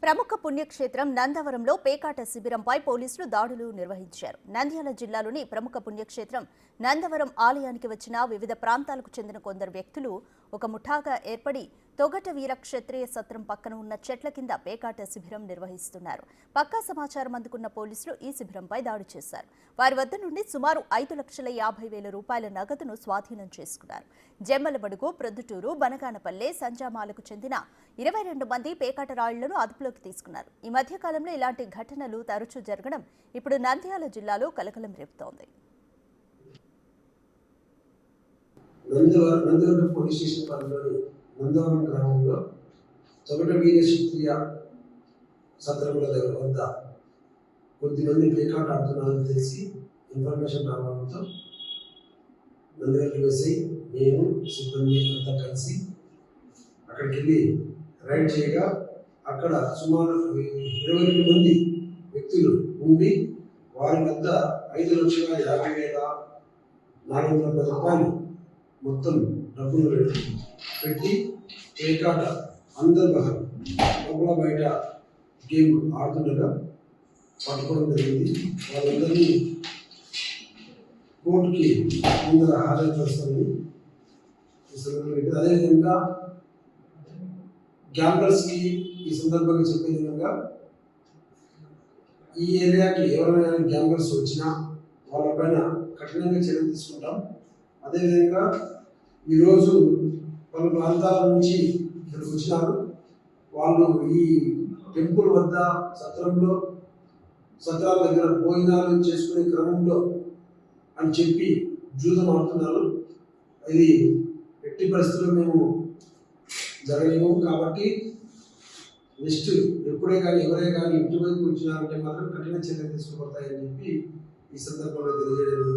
ప్రముఖ పుణ్యక్షేత్రం నందవరంలో పేకాట శిబిరంపై పోలీసులు దాడులు నిర్వహించారు. నంద్యాల జిల్లాలోని ప్రముఖ పుణ్యక్షేత్రం నందవరం ఆలయానికి వచ్చిన వివిధ ప్రాంతాలకు చెందిన కొందరు వ్యక్తులు ఒక ముఠాగా ఏర్పడి తొగట వీర క్షత్రియ సత్రం పక్కన ఉన్న చెట్ల కింద పేకాట శిబిరం నిర్వహిస్తున్నారు. పక్కా సమాచారం అందుకున్న పోలీసులు ఈ శిబిరంపై దాడి చేశారు. వారి వద్ద నుండి సుమారు 5,50,000 రూపాయల నగదును స్వాధీనం చేసుకున్నారు. జమ్మలమడుగు, ప్రొద్దుటూరు, బనగానపల్లె, సంజామాలకు చెందిన 22 మంది పేకాట రాళ్లను అదుపులోకి తీసుకున్నారు. ఈ మధ్య కాలంలో ఇలాంటి ఘటనలు తరచూ జరగడం ఇప్పుడు నంద్యాల జిల్లాలో కలకలం రేపుతోంది. నందవరం పోలీస్ స్టేషన్ పరిధిలోని నందవరం గ్రామంలో తొగట వీర క్షత్రియ సత్రముల వద్ద కొద్దిమంది పేకాట ఆడుతున్నారని తెలిసి ఇన్ఫర్మేషన్ రావడంతో నందవరం వేసి నేను సిబ్బంది అంతా కలిసి అక్కడికి వెళ్ళి రైడ్ చేయగా అక్కడ సుమారు 22 మంది వ్యక్తులు ఉండి వారి వద్ద 5,50,410 రూపాయలు మొత్తం డబ్బులు పెట్టి పేకాట అందరు లోపల బయట గేమ్ ఆడుతుండగా పట్టుకోవడం జరిగింది. వాళ్ళందరినీ కోర్టుకి ముందర హాజరుపరుస్తామని అదేవిధంగా గ్యాంబ్లర్స్కి ఈ సందర్భంగా చెప్పే విధంగా ఈ ఏరియాకి ఎవరైనా గ్యాంబ్లర్స్ వచ్చినా వాళ్ళపైన కఠినంగా చర్యలు తీసుకుంటాం. అదేవిధంగా ఈరోజు పలు ప్రాంతాల నుంచి ఇక్కడికి వచ్చినారు. వాళ్ళు ఈ టెంపుల్ వద్ద సత్రాల దగ్గర భోజనాలు చేసుకునే క్రమంలో అని చెప్పి జూదం ఆడుతున్నారు. ఇది ఎట్టి పరిస్థితుల్లో మేము జరగలేము. కాబట్టి నెక్స్ట్ ఎప్పుడే కానీ ఎవరే కానీ ఇంటి వైపు వచ్చినారంటే మాత్రం కఠిన చర్యలు తీసుకోబడతాయని చెప్పి ఈ సందర్భంలో తెలియజేయడం.